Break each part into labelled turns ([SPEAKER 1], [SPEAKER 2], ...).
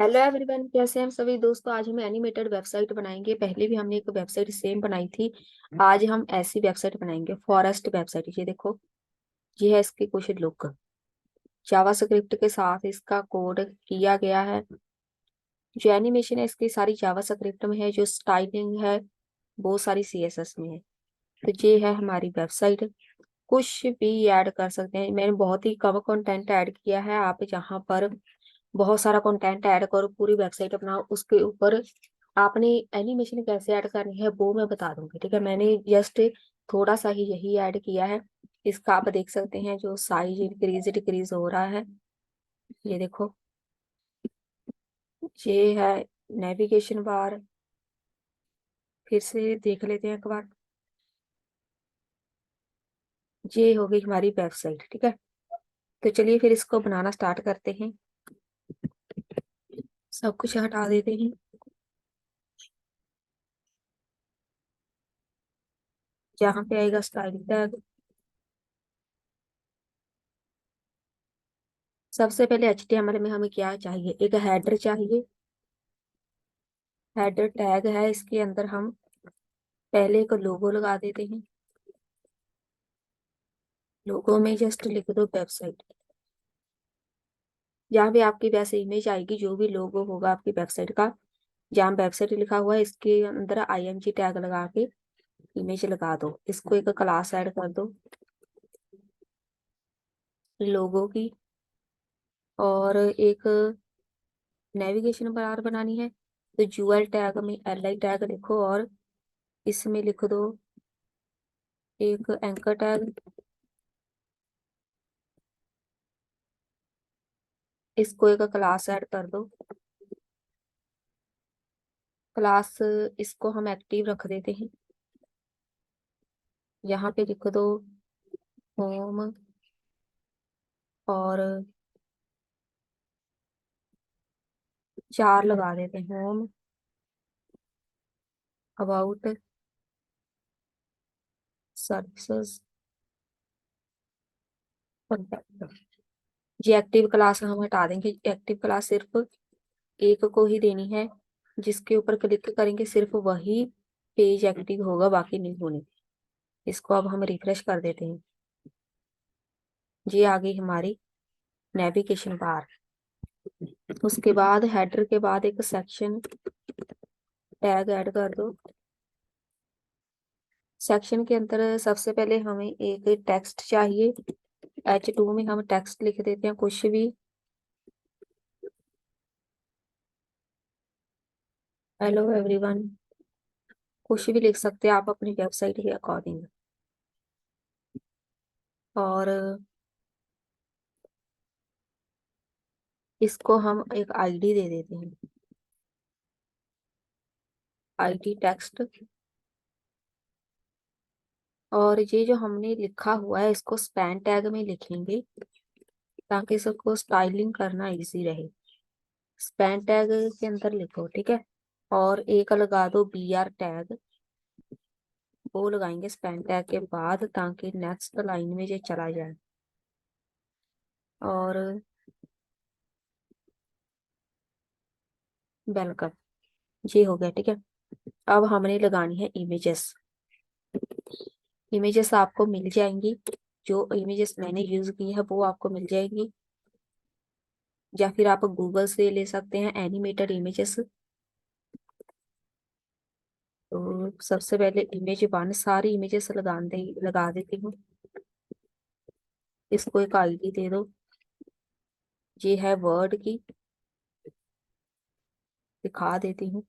[SPEAKER 1] Hello everyone, कैसे हैं हम सभी दोस्तों। आज हम एनिमेटेड वेबसाइट बनाएंगे। पहले भी हमने एक वेबसाइट सेम बनाई थी। आज हम ऐसी वेबसाइट बनाएंगे, फॉरेस्ट वेबसाइट। ये देखो, ये है इसकी कुछ लुक। जावास्क्रिप्ट के साथ इसका कोड किया गया है। जो एनिमेशन है इसकी सारी जावास्क्रिप्ट में है, जो स्टाइलिंग है वो सारी सीएसएस में है। तो ये है हमारी वेबसाइट। कुछ भी ऐड कर सकते हैं। मैंने बहुत ही कम कंटेंट ऐड किया है। आप जहाँ पर बहुत सारा कंटेंट ऐड करो, पूरी वेबसाइट बनाओ, उसके ऊपर आपने एनिमेशन कैसे ऐड करनी है वो मैं बता दूंगी। ठीक है, मैंने जस्ट थोड़ा सा ही यही ऐड किया है। इसका आप देख सकते हैं जो साइज इंक्रीज डिक्रीज हो रहा है। ये देखो, ये है नेविगेशन बार। फिर से देख लेते हैं एक बार। ये हो गई हमारी वेबसाइट। ठीक है, तो चलिए फिर इसको बनाना स्टार्ट करते हैं। सब कुछ हटा देते हैं। जहाँ पे आएगा स्टाइल टैग, सबसे पहले एचटीएमएल में हमें क्या चाहिए, एक हेडर चाहिए। हेडर टैग है, इसके अंदर हम पहले एक लोगो लगा देते हैं। लोगो में जस्ट लिख दो वेबसाइट। जहाँ भी आपकी वैसे इमेज आएगी, जो भी लोगो होगा आपकी वेबसाइट का, जहाँ वेबसाइट लिखा हुआ है इसके अंदर आईएमजी टैग लगा के इमेज लगा दो। इसको एक क्लास ऐड कर दो लोगो की। और एक नेविगेशन बार बनानी है, तो यूएल टैग में एल टैग लिखो और इसमें लिख दो एक एंकर टैग। इसको एक क्लास ऐड कर दो। क्लास, इसको हम एक्टिव रख देते हैं। यहाँ पे लिख दो होम, और 4 लगा देते हैं। Home, about, services, contact. ये एक्टिव क्लास हम हटा देंगे। एक्टिव क्लास सिर्फ एक को ही देनी है। जिसके ऊपर क्लिक करेंगे सिर्फ वही पेज एक्टिव होगा, बाकी नहीं होने। इसको अब हम रिफ्रेश कर देते हैं। ये आ गई हमारी नेविगेशन बार। उसके बाद हेडर के बाद एक सेक्शन टैग ऐड कर दो। सेक्शन के अंदर सबसे पहले हमें एक टेक्स्ट चाहिए। H2 में हम टेक्स्ट लिख देते हैं कुछ भी। हेलो एवरीवन, कुछ भी लिख सकते हैं आप अपनी वेबसाइट के अकॉर्डिंग। और इसको हम एक आईडी दे देते हैं, आईडी टेक्स्ट। और ये जो हमने लिखा हुआ है इसको स्पैन टैग में लिखेंगे, ताकि सबको स्टाइलिंग करना इजी रहे। स्पैन टैग के अंदर लिखो, ठीक है। और एक लगा दो बीआर टैग। वो लगाएंगे स्पैन टैग के बाद, ताकि नेक्स्ट लाइन में ये चला जाए। और वेलकम, ये हो गया। ठीक है, अब हमने लगानी है इमेजेस। इमेजेस आपको मिल जाएंगी, जो इमेजेस मैंने यूज की है वो आपको मिल जाएगी। या फिर आप गूगल से ले सकते हैं एनिमेटेड इमेजेस। तो सबसे पहले इमेज 1 सारी इमेजेस लगा देती हूँ। इसको एक आईडी दे दो। ये है वर्ड की, दिखा देती हूँ।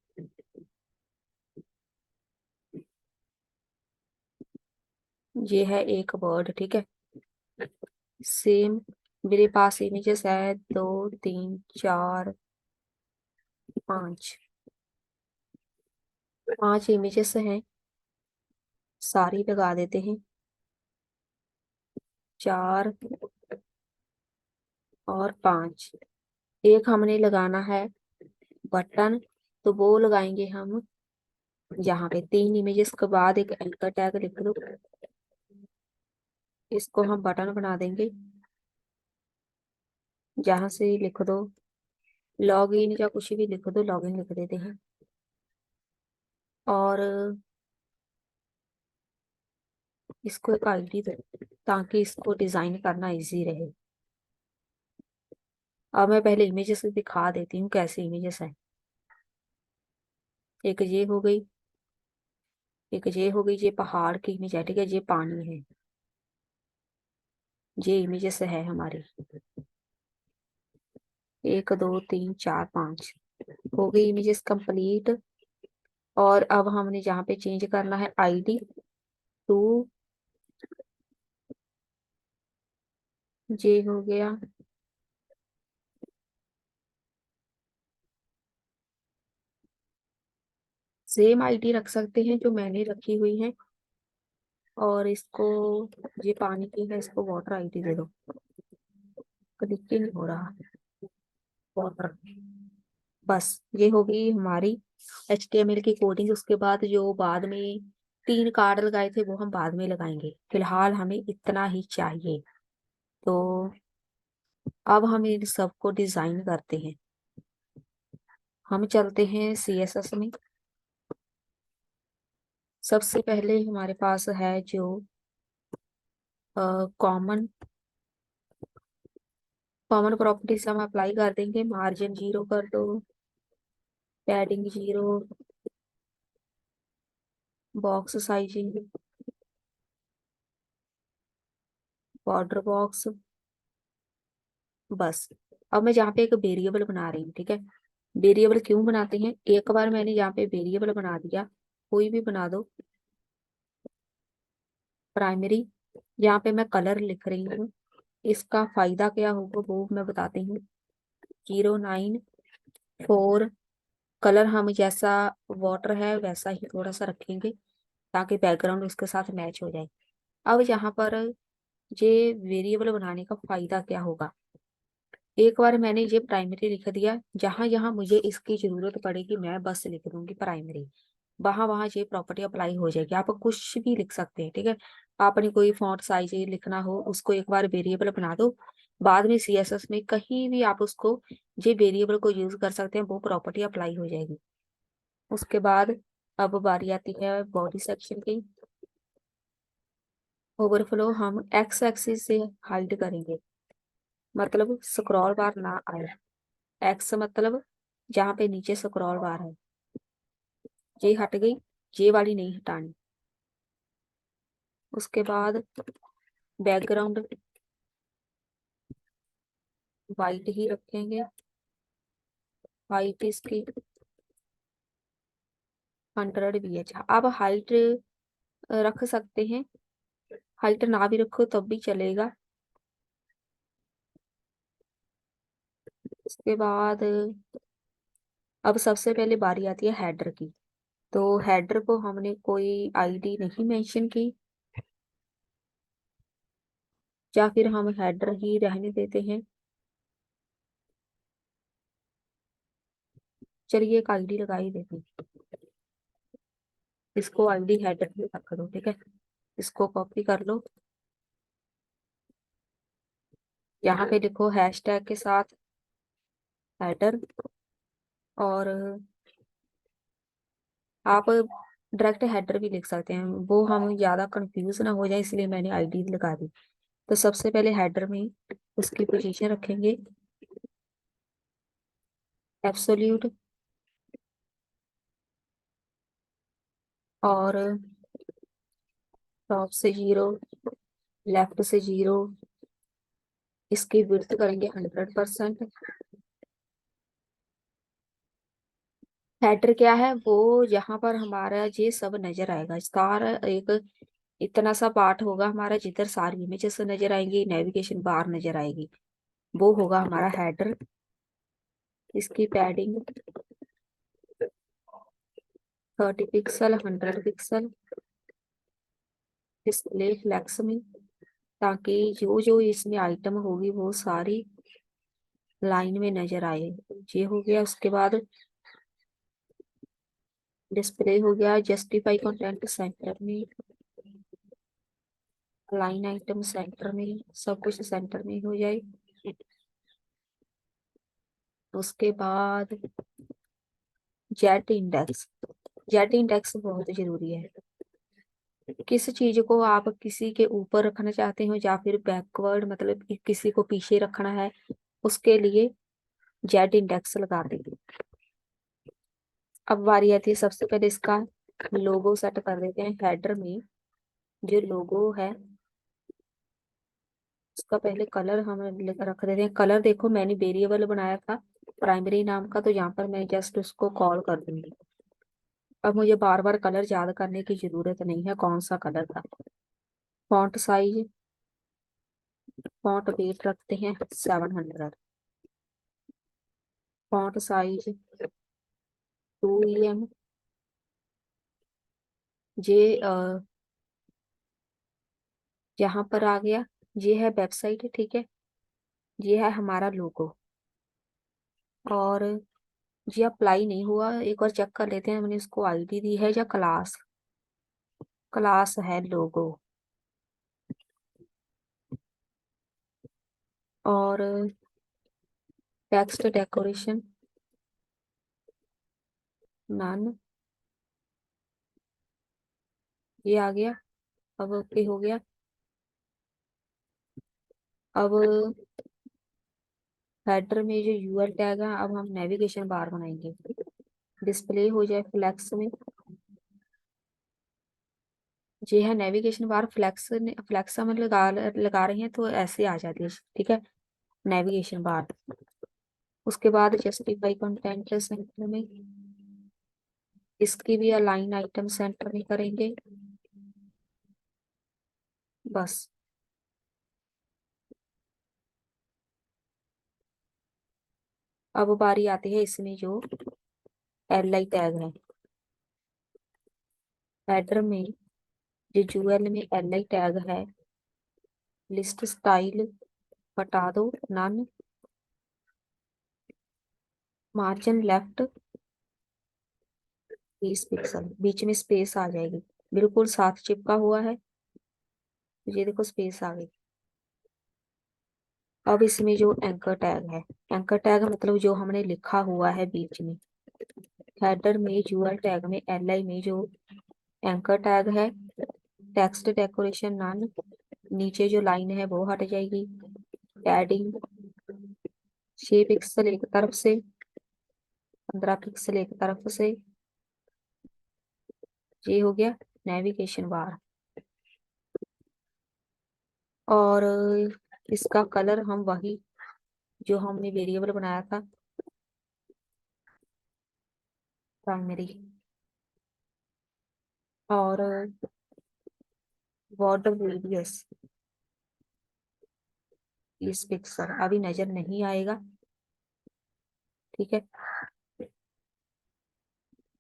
[SPEAKER 1] ये है एक वर्ड, ठीक है। सेम मेरे पास इमेजेस है 2 3 4 5। 5 इमेजेस हैं, सारी लगा देते हैं। 4 और 5। एक हमने लगाना है बटन, तो वो लगाएंगे हम यहाँ पे। 3 इमेजेस के बाद एक एंकर टैग लिख दो। इसको हम बटन बना देंगे। यहाँ से लिख दो लॉग इन या कुछ भी लिख दो, लॉग इन लिख देते हैं। और इसको एक आईडी दो ताकि इसको डिजाइन करना इजी रहे। अब मैं पहले इमेजेस दिखा देती हूँ कैसे इमेजेस है। एक ये हो गई, एक ये हो गई, ये पहाड़ की इमेज है, ठीक है, ये पानी है, ये इमेजेस है हमारी। एक दो तीन चार पांच हो गई इमेजेस कंप्लीट। और अब हमने जहाँ पे चेंज करना है आईडी टू, ये हो गया। सेम आईडी रख सकते हैं जो मैंने रखी हुई है। और इसको, ये पानी की है, इसको वाटर आईडी दे दो। क्लिक ही नहीं हो रहा, वाटर। बस ये होगी हमारी HTML की कोडिंग। उसके बाद जो बाद में 3 कार्ड लगाए थे वो हम बाद में लगाएंगे, फिलहाल हमें इतना ही चाहिए। तो अब हम इन सबको डिजाइन करते हैं। हम चलते हैं CSS में। सबसे पहले हमारे पास है जो कॉमन कॉमन प्रॉपर्टीज हम अप्लाई कर देंगे। मार्जिन 0 कर दो, padding 0, box sizing, border box. बस अब मैं जहाँ पे एक वेरिएबल बना रही हूँ, ठीक है। वेरिएबल क्यों बनाते हैं, एक बार मैंने यहाँ पे वेरिएबल बना दिया, कोई भी बना दो, प्राइमरी। यहाँ पे मैं कलर लिख रही हूँ। इसका फायदा क्या होगा वो मैं बताती हूँ। 094, कलर हम जैसा वाटर है वैसा ही थोड़ा सा रखेंगे ताकि बैकग्राउंड उसके साथ मैच हो जाए। अब यहाँ पर ये वेरिएबल बनाने का फायदा क्या होगा, एक बार मैंने ये प्राइमरी लिख दिया, जहां जहां मुझे इसकी जरूरत पड़ेगी मैं बस लिख दूंगी प्राइमरी, वहां वहां ये प्रॉपर्टी अप्लाई हो जाएगी। आप कुछ भी लिख सकते हैं, ठीक है। आपने कोई फॉन्ट साइज लिखना हो उसको एक बार वेरिएबल बना दो, बाद में CSS में कहीं भी आप उसको ये वेरिएबल को यूज कर सकते हैं, वो प्रॉपर्टी अप्लाई हो जाएगी। उसके बाद अब बारी आती है बॉडी सेक्शन की। ओवरफ्लो हम एक्स एक्सिस से हाइड करेंगे, मतलब स्क्रॉल बार ना आए। एक्स मतलब जहाँ पे नीचे स्क्रॉल बार है, ये हट गई, ये वाली नहीं हटानी। उसके बाद बैकग्राउंड वाइट ही रखेंगे, हाइट इसकी 100 VH। अब हाइट रख सकते हैं, हाइट ना भी रखो तब भी चलेगा। उसके बाद अब सबसे पहले बारी आती है हेडर की। तो हेडर को हमने कोई आईडी नहीं मेंशन की, या फिर हम हेडर ही रहने देते हैं। चलिए एक आईडी लगा ही देते हैं, इसको आईडी हेडर में रख दो, ठीक है। इसको कॉपी कर लो, यहाँ पे लिखो हैशटैग के साथ हेडर। और आप डायरेक्ट हेडर भी लिख सकते हैं, वो हम ज्यादा कंफ्यूज ना हो जाए इसलिए मैंने आईडी लगा दी। तो सबसे पहले हेडर में उसकी पोजीशन रखेंगे एब्सोल्यूट, और टॉप से 0, लेफ्ट से 0, इसकी विड्थ करेंगे 100%। हेडर क्या है, वो यहाँ पर हमारा ये सब नजर आएगा, स्टार एक इतना सा पार्ट होगा हमारा जिधर सारी इमेजेस नजर आएंगी, नेविगेशन बार नजर आएगी, वो होगा हमारा हेडर। इसकी padding 30 pixel, 100 pixel, display flex में, ताकि जो जो इसमें आइटम होगी वो सारी लाइन में नजर आए। ये हो गया। उसके बाद डिस्प्ले हो गया, जस्टिफाई कंटेंट सेंटर में, लाइन आइटम सेंटर में, सब कुछ सेंटर में हो जाए। उसके बाद जेट इंडेक्स। जेट इंडेक्स बहुत जरूरी है। किस चीज को आप किसी के ऊपर रखना चाहते हो या फिर बैकवर्ड, मतलब कि किसी को पीछे रखना है, उसके लिए जेट इंडेक्स लगा देंगे। अब बारी आती है, सबसे पहले इसका लोगो सेट कर देते हैं। हेडर में जो लोगो है उसका पहले कलर हम रख देते हैं। कलर देखो, मैंने वेरिएबल बनाया था प्राइमरी नाम का, तो यहाँ पर मैं जस्ट उसको कॉल कर दूंगी। अब मुझे बार बार कलर याद करने की जरूरत नहीं है कौन सा कलर था। फॉन्ट साइज, फॉन्ट वेट रखते हैं 700। Font size 2 EM। ये यहाँ पर आ गया। ये है वेबसाइट, ठीक है। ये है हमारा लोगो। और ये अप्लाई नहीं हुआ, एक बार चेक कर लेते हैं। मैंने इसको आईडी दी है या क्लास? क्लास है लोगो। और टेक्स्ट डेकोरेशन नन, ये आ गया। अब ओके हो गया। अब हेडर में जो यूआर टैग है, अब हम नेविगेशन बार बनाएंगे। डिस्प्ले हो जाए फ्लेक्स में। ये है नेविगेशन बार। फ्लेक्स फ्लेक्स हम लगा रहे हैं तो ऐसे आ जाती है, ठीक है, नेविगेशन बार। उसके बाद जस्टिफाई कंटेंट सेंटर में, इसकी भी अलाइन आइटम सेंटर में करेंगे बस। अब बारी आती है इसमें जो LI टैग है। हेडर में जो यूएल में LI टैग है, लिस्ट स्टाइल हटा दो नन। मार्जिन लेफ्ट 20 पिक्सल, बीच में स्पेस आ जाएगी, बिल्कुल साथ चिपका हुआ है। ये देखो स्पेस आ गई। अब इसमें जो एंकर टैग है, एंकर टैग मतलब जो हमने लिखा हुआ है बीच में। हेडर में यूआर टैग में LI में जो एंकर टैग है, टेक्स्ट डेकोरेशन नन, नीचे जो लाइन है वो हट जाएगी। पैडिंग 6 पिक्सल एक तरफ से, 15 पिक्सल एक तरफ से। ये हो गया नेविगेशन बार। और इसका कलर हम वही जो हमने वेरिएबल बनाया था, प्राइमरी। और बॉर्डर रेडियस 20 पिक्सल, अभी नजर नहीं आएगा, ठीक है।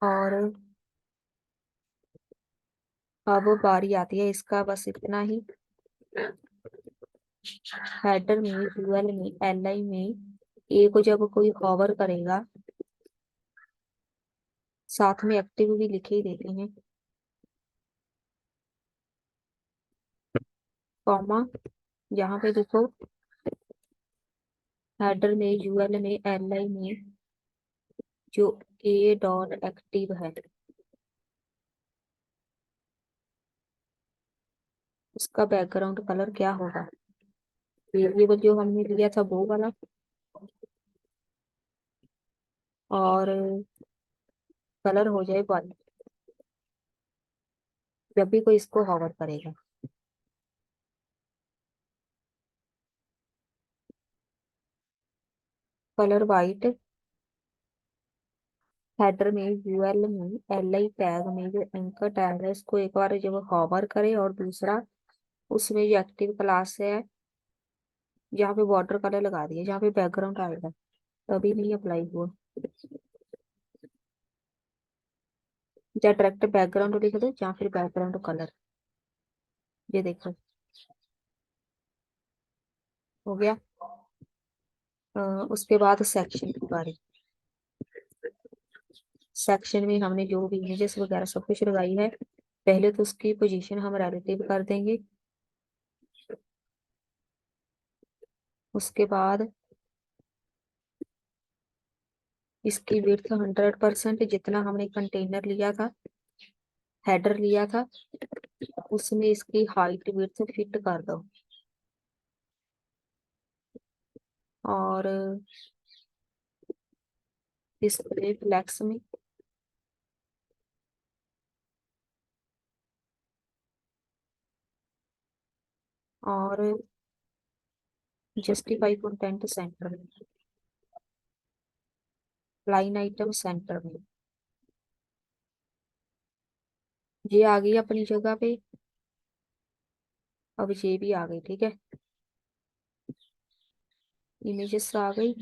[SPEAKER 1] और अब बारी आती है इसका, बस इतना ही। हेडर में यूएल में LI में ए को जब कोई हॉवर करेगा, साथ में एक्टिव भी लिखे ही देते हैं, कॉमा। यहाँ पे देखो हेडर में यूएल में LI में जो A.एक्टिव है, उसका बैकग्राउंड कलर क्या होगा? वेरिएबल जो हमने लिया था वो वाला। और कलर हो जाए व्हाइट जब भी कोई इसको हॉवर करेगा। Colour white. हेडर में यूएल में LI टैग में जो एंकर टैग है, इसको एक बार जब हॉवर करे, और दूसरा उसमें जो एक्टिव क्लास है, जहाँ पे बॉर्डर कलर लगा दिया, जहाँ पे बैकग्राउंड आएगा, तभी नहीं अप्लाई हुआ। या डायरेक्ट बैकग्राउंड लिख दो या फिर बैकग्राउंड कलर। ये देखो हो गया। उसके बाद सेक्शन की बारी। सेक्शन में हमने जो भी इमेजेस वगैरह सब कुछ लगाई है, पहले तो उसकी पोजीशन हम रिलेटिव कर देंगे। उसके बाद इसकी विड्थ 100%, जितना हमने कंटेनर लिया था, हेडर लिया था, उसमें इसकी हाइट विड्थ फिट कर दो। और डिस्प्ले फ्लेक्स में और जस्टिफाई कंटेंट सेंटर में, लाइन आइटम सेंटर में। ये आ गई अपनी जगह पे। अब ये भी आ गई, ठीक है, इमेजेस आ गई।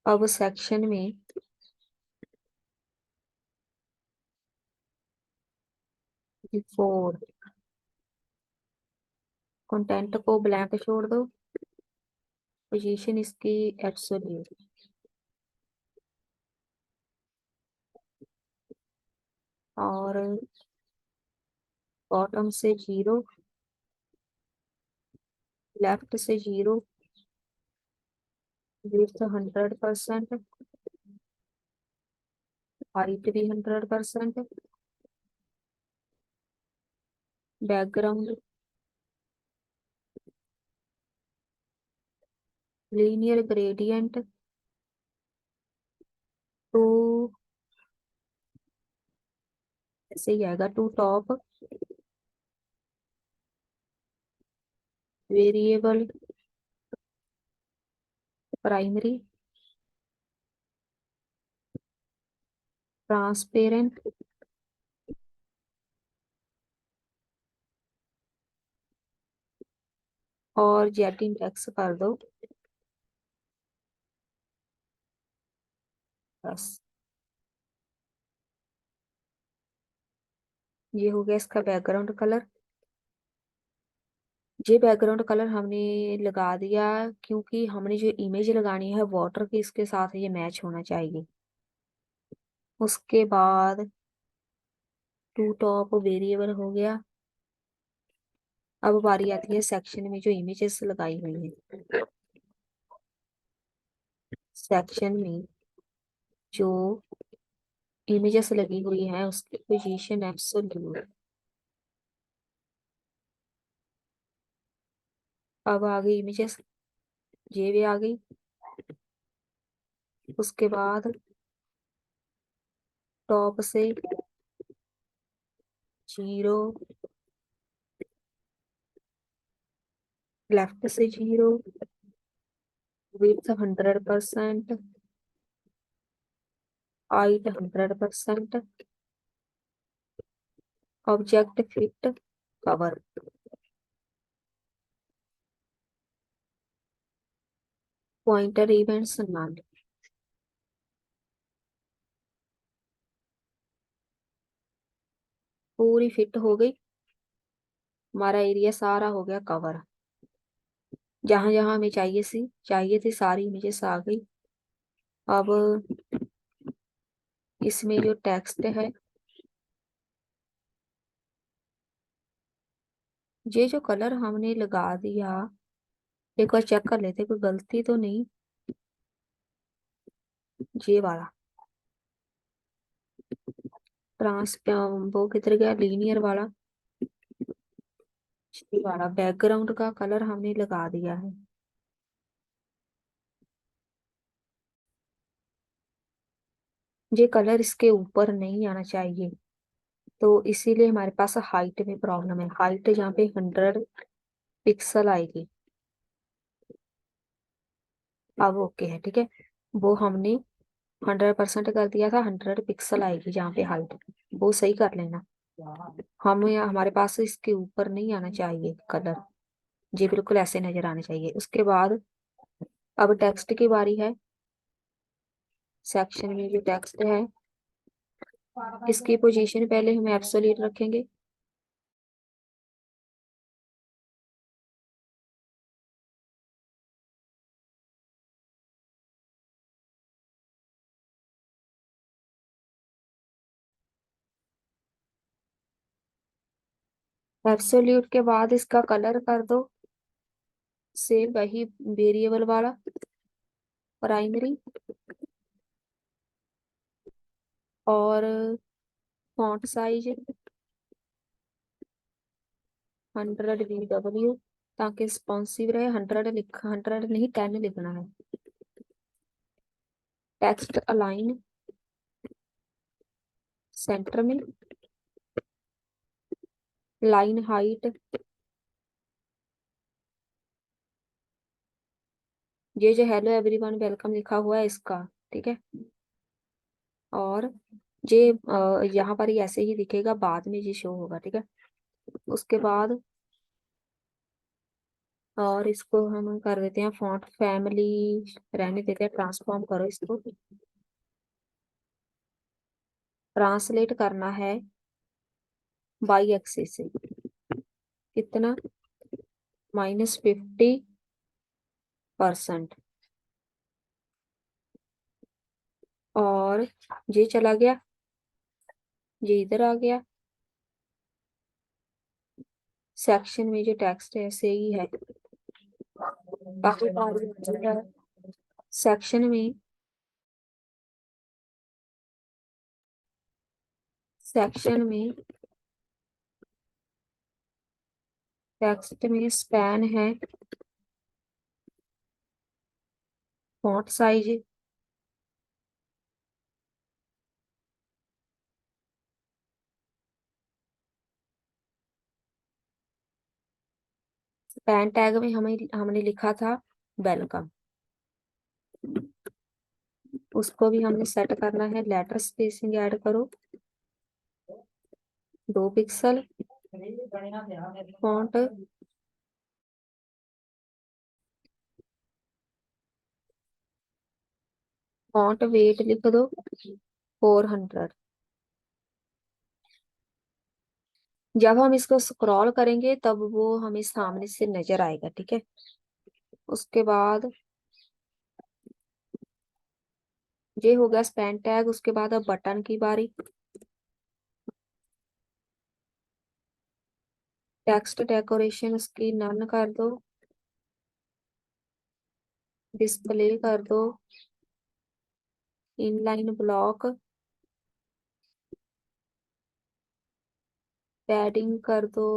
[SPEAKER 1] अब सेक्शन में फोर कंटेंट को ब्लैंक छोड़ दो, पोजीशन इसकी एब्सोल्यूट, और बॉटम से 0, लेफ्ट से 0, विड्थ 100%, हाइट भी 100%, बैकग्राउंड लीनियर ग्रेडियंट टू, ऐसे ही आएगा, to top variable primary transparent, और जेटिंग टेक्स कर दो बस। ये हो गया इसका बैकग्राउंड कलर। ये बैकग्राउंड कलर हमने लगा दिया क्योंकि हमने जो इमेज लगानी है वाटर की, इसके साथ ये मैच होना चाहिए। उसके बाद टू टॉप वेरिएबल हो गया। अब बारी आती है सेक्शन में जो इमेजेस लगाई हुई है। सेक्शन में जो इमेजेस लगी हुई है उसकी पोजीशन एब्सोल्यूट। अब आ गई इमेजेस, ये भी आ गई। उसके बाद टॉप से 0, लेफ्ट से 0, width 100%, height 100%, object fit cover, pointer events none. पूरी फिट हो गई। हमारा एरिया सारा हो गया कवर। जहां जहां हमें चाहिए थी सारी इमेजेस आ गई। अब इसमें जो टेक्स्ट है, ये जो कलर हमने लगा दिया, एक बार चेक कर लेते कोई गलती तो नहीं। ये वाला ट्रांस वो किधर गया, लीनियर वाला, ये वाला बैकग्राउंड का कलर हमने लगा दिया है। ये कलर इसके ऊपर नहीं आना चाहिए, तो इसीलिए हमारे पास हाइट में प्रॉब्लम है। हाइट यहाँ पे 100 पिक्सल आएगी। अब ओके है, ठीक है, वो हमने 100% कर दिया था। 100 पिक्सल आएगी जहाँ पे हाइट, वो सही कर लेना। हमें हमारे पास इसके ऊपर नहीं आना चाहिए कलर, जी बिल्कुल ऐसे नजर आने चाहिए। उसके बाद अब टेक्स्ट की बारी है। सेक्शन में जो टेक्स्ट है, इसकी पोजीशन पहले हम एब्सोल्यूट रखेंगे। एब्सोल्यूट के बाद इसका कलर कर दो सेम, वही वेरिएबल वाला। प्राइमरी। और फॉन्ट साइज 100 VW, ताकि स्पॉन्सिव रहे। 100 नहीं, 10 लिखना है। टेक्स्ट अलाइन सेंटर में। लाइन हाइट, ये जो हेलो एवरीवन वेलकम लिखा हुआ है इसका, ठीक है। और ये यहाँ पर ही ऐसे ही दिखेगा, बाद में ये शो होगा, ठीक है। उसके बाद और इसको हम कर देते हैं फॉन्ट फैमिली, रहने देते हैं। ट्रांसफॉर्म करो इसको। ट्रांसलेट करना है बाई एक्सिस से। कितना? -50%। और ये चला गया, ये इधर आ गया। सेक्शन में जो टेक्स्ट है ऐसे ही है, बाकी सेक्शन में, सेक्शन में टेक्स्ट में स्पैन है। फॉन्ट साइज स्पैन टैग में हमने लिखा था वेलकम, उसको भी हमने सेट करना है। लेटर स्पेसिंग ऐड करो 2 पिक्सल। फॉन्ट फॉन्ट वेट लिख दो 400। जब हम इसको स्क्रॉल करेंगे तब वो हमें सामने से नजर आएगा, ठीक है। उसके बाद ये हो गया स्पैन टैग। उसके बाद अब बटन की बारी। टेक्स्ट डेकोरेशन उसकी नन कर दो। डिस्प्ले कर दो इनलाइन ब्लॉक। पैडिंग कर दो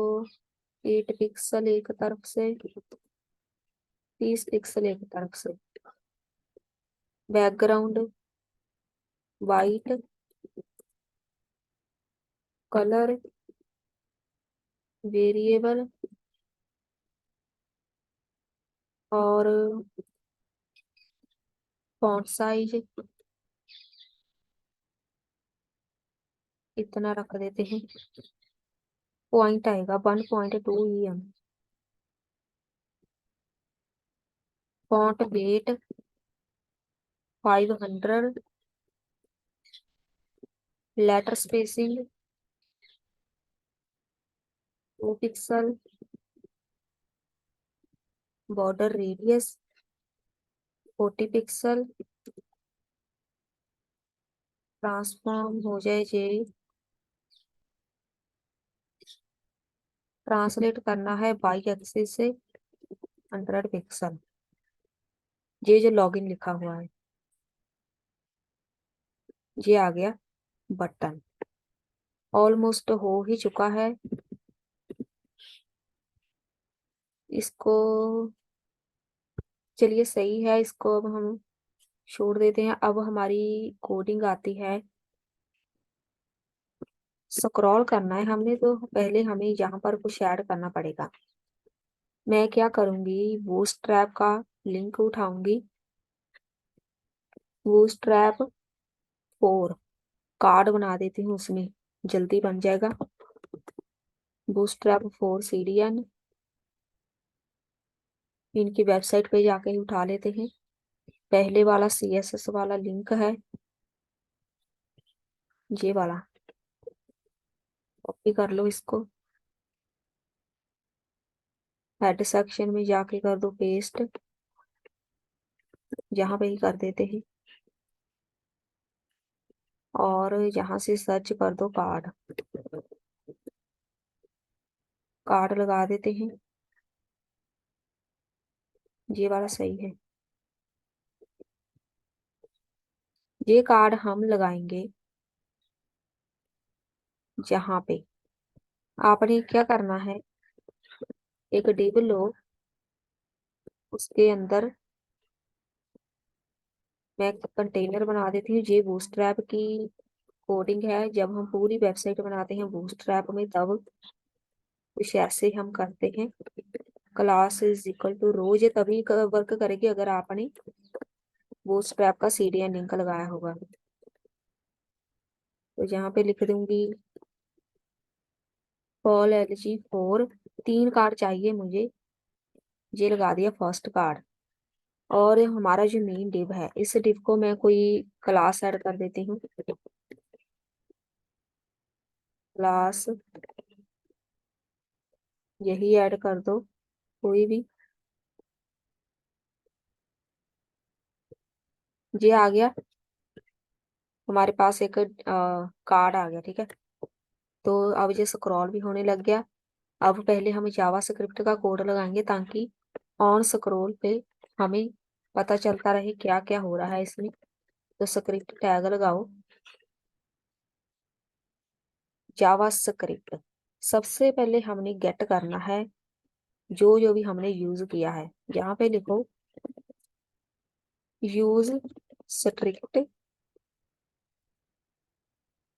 [SPEAKER 1] 8 पिक्सल एक तरफ से, 30 पिक्सल एक तरफ से। Background white. Colour variable. और फॉन्ट साइज इतना रख देते हैं। पॉइंट आएगा 1.2 EM। Font weight 500। Letter spacing 2 pixel. Border radius 40 pixel. Transform हो जाए जे। ट्रांसलेट करना है बाई एक्सिस से 100 पिक्सल। ये जो लॉगिन लिखा हुआ है ये आ गया बटन। ऑलमोस्ट हो ही चुका है। इसको, चलिए सही है, इसको अब हम छोड़ देते हैं। अब हमारी कोडिंग आती है। स्क्रॉल करना है हमने, तो पहले हमें यहाँ पर कुछ ऐड करना पड़ेगा। मैं क्या करूंगी, बूटस्ट्रैप का लिंक उठाऊंगी। बूटस्ट्रैप 4 कार्ड बना देती हूँ, उसमें जल्दी बन जाएगा। Bootstrap 4 CDN। इनकी वेबसाइट पे जाके ही उठा लेते हैं। पहले वाला CSS वाला लिंक है, ये वाला। कॉपी कर लो इसको। हेड सेक्शन में जाके कर दो पेस्ट, यहाँ पे ही कर देते हैं। और यहाँ से सर्च कर दो कार्ड। कार्ड लगा देते हैं, ये वाला सही है। ये कार्ड हम लगाएंगे जहाँ पे आपने क्या करना है, एक डिव लो, उसके अंदर मैं एक कंटेनर बना देती हूँ। ये बूटस्ट्रैप की कोडिंग है। जब हम पूरी वेबसाइट बनाते हैं बूटस्ट्रैप में तब कुछ ऐसे हम करते हैं। Class is equal two rows, ये तभी वर्क करेगी अगर आपने बूटस्ट्रैप का सीडीएन लिंक लगाया होगा। तो यहाँ पे लिख दूंगी पॉल एलजी 4। 3 कार्ड चाहिए मुझे, ये लगा दिया फर्स्ट कार्ड। और हमारा जो मेन डिव है, इस डिव को मैं कोई क्लास ऐड कर देती हूँ। क्लास यही ऐड कर दो कोई भी। ये आ गया हमारे पास एक कार्ड आ गया, ठीक है। तो अब ये स्क्रॉल भी होने लग गया। अब पहले हम जावा स्क्रिप्ट का कोड लगाएंगे ताकि ऑन स्क्रॉल पे हमें पता चलता रहे क्या क्या हो रहा है इसमें। तो स्क्रिप्ट टैग लगाओ जावा स्क्रिप्ट। सबसे पहले हमने गेट करना है जो जो भी हमने यूज किया है। यहाँ पे लिखो यूज स्ट्रिक्ट।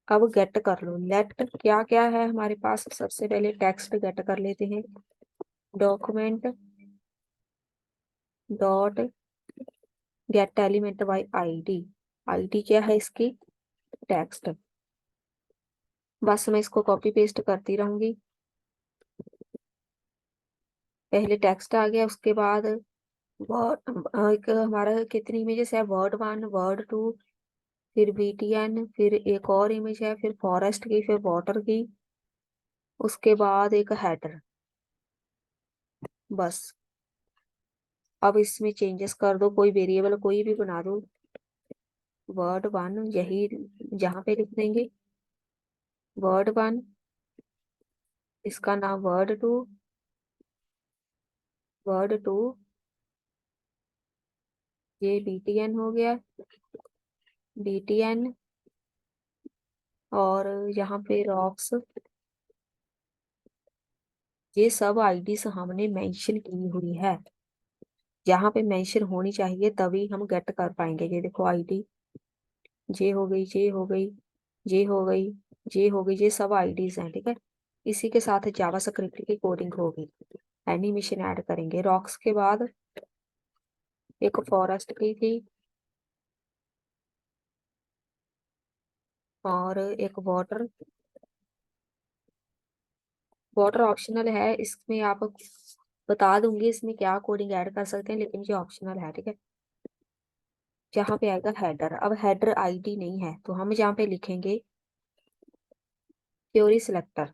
[SPEAKER 1] अब गेट कर लो लेट क्या क्या है हमारे पास। सबसे पहले टेक्स्ट गेट कर लेते हैं। Document dot gate element by ID. ID क्या है इसकी, टेक्स्ट। बस मैं इसको कॉपी पेस्ट करती रहूंगी। पहले टेक्स्ट आ गया, उसके बाद वर्ड, एक हमारा कितनी इमेजेस है, वर्ड 1 वर्ड 2, फिर बीटीएन, फिर एक और इमेज है, फिर फॉरेस्ट की, फिर वाटर की, उसके बाद एक हेडर। बस अब इसमें चेंजेस कर दो, कोई वेरिएबल कोई भी बना दो। वर्ड 1 यही जहाँ पे लिख देंगे वर्ड 1, इसका नाम वर्ड 2, वर्ड 2, ये बीटीएन हो गया, बीटीएन। और यहाँ पे रॉक्स, ये सब आईडीज हमने मेंशन की हुई है। यहाँ पे मेंशन होनी चाहिए तभी हम गेट कर पाएंगे। ये देखो आईडी, जे हो गई, जे हो गई, जे हो गई, जे हो गई, ये सब आईडीज हैं, ठीक है। इसी के साथ जावा स्क्रिप्ट की कोडिंग होगी। एनिमेशन ऐड करेंगे रॉक्स के बाद। एक फॉरेस्ट की थी और एक वाटर। वाटर ऑप्शनल है, इसमें आप बता दूंगी इसमें क्या कोडिंग ऐड कर सकते हैं, लेकिन ये ऑप्शनल है, ठीक है। जहाँ पे आएगा हेडर, अब हेडर आईडी नहीं है तो हम जहाँ पे लिखेंगे क्वेरी सिलेक्टर।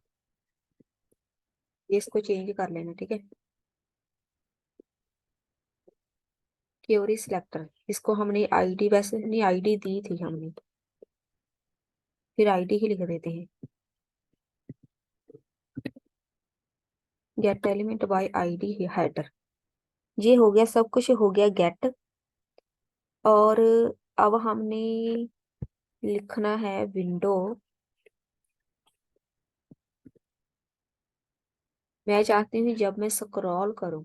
[SPEAKER 1] ये इसको चेंज कर लेना, ठीक है। क्वेरी सिलेक्टर, इसको हमने आईडी, वैसे नहीं आईडी दी थी हमने, फिर आईडी ही लिख देते हैं। Gate element by ID header. ये हो गया, सब कुछ हो गया गेट। और अब हमने लिखना है विंडो। मैं चाहती हूँ जब मैं स्क्रॉल करूँ,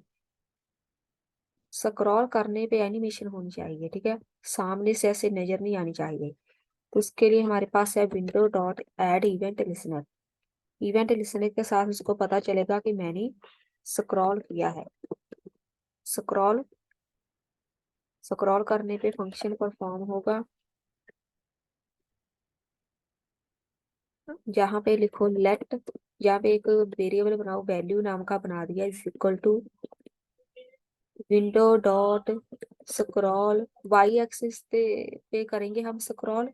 [SPEAKER 1] स्क्रॉल करने पे एनिमेशन होनी चाहिए, ठीक है। सामने से ऐसे नजर नहीं आनी चाहिए। तो उसके लिए हमारे पास है window dot add event listener. Event listener के साथ उसको पता चलेगा कि मैंने स्क्रॉल किया है। स्क्रॉल स्क्रॉल करने पे फंक्शन परफॉर्म होगा। जहाँ पे लिखो लेट, जहाँ पे एक वेरिएबल बनाओ, वैल्यू नाम का बना दिया, is equal to window dot scroll. Y axis पे करेंगे हम स्क्रॉल।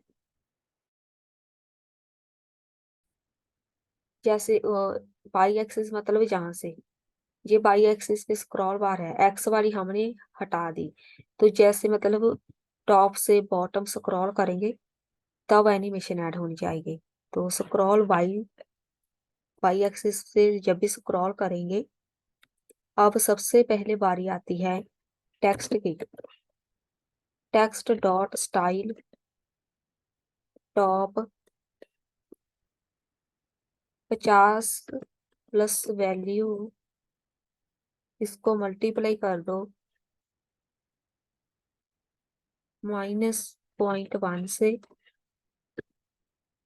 [SPEAKER 1] जैसे वाई एक्सिस मतलब जहां से, ये वाई एक्सिस पे स्क्रॉल बार है, एक्स वाली हमने हटा दी। तो जैसे मतलब टॉप से बॉटम स्क्रॉल करेंगे तब एनिमेशन ऐड होनी चाहिए। तो स्क्रॉल वाई वाई एक्सिस से जब भी स्क्रॉल करेंगे, अब सबसे पहले बारी आती है टेक्स्ट की। Text dot style top 50 plus value, इसको मल्टीप्लाई कर दो -0.1 से,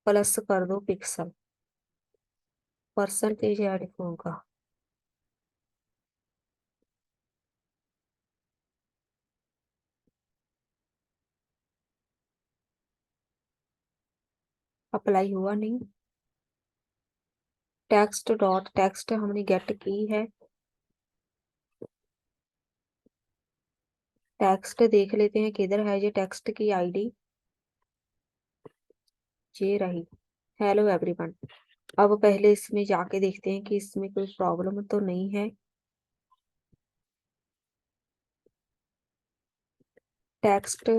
[SPEAKER 1] प्लस कर दो पिक्सल, परसेंटेज ऐड होगा। अप्लाई हुआ नहीं। टेक्स्ट डॉट टेक्स्ट हमने गेट की है। टेक्स्ट देख लेते हैं किधर है ये टेक्स्ट की आईडी। ये रही, हेलो एवरीवन। अब पहले इसमें जाके देखते हैं कि इसमें कोई प्रॉब्लम तो नहीं है। टेक्स्ट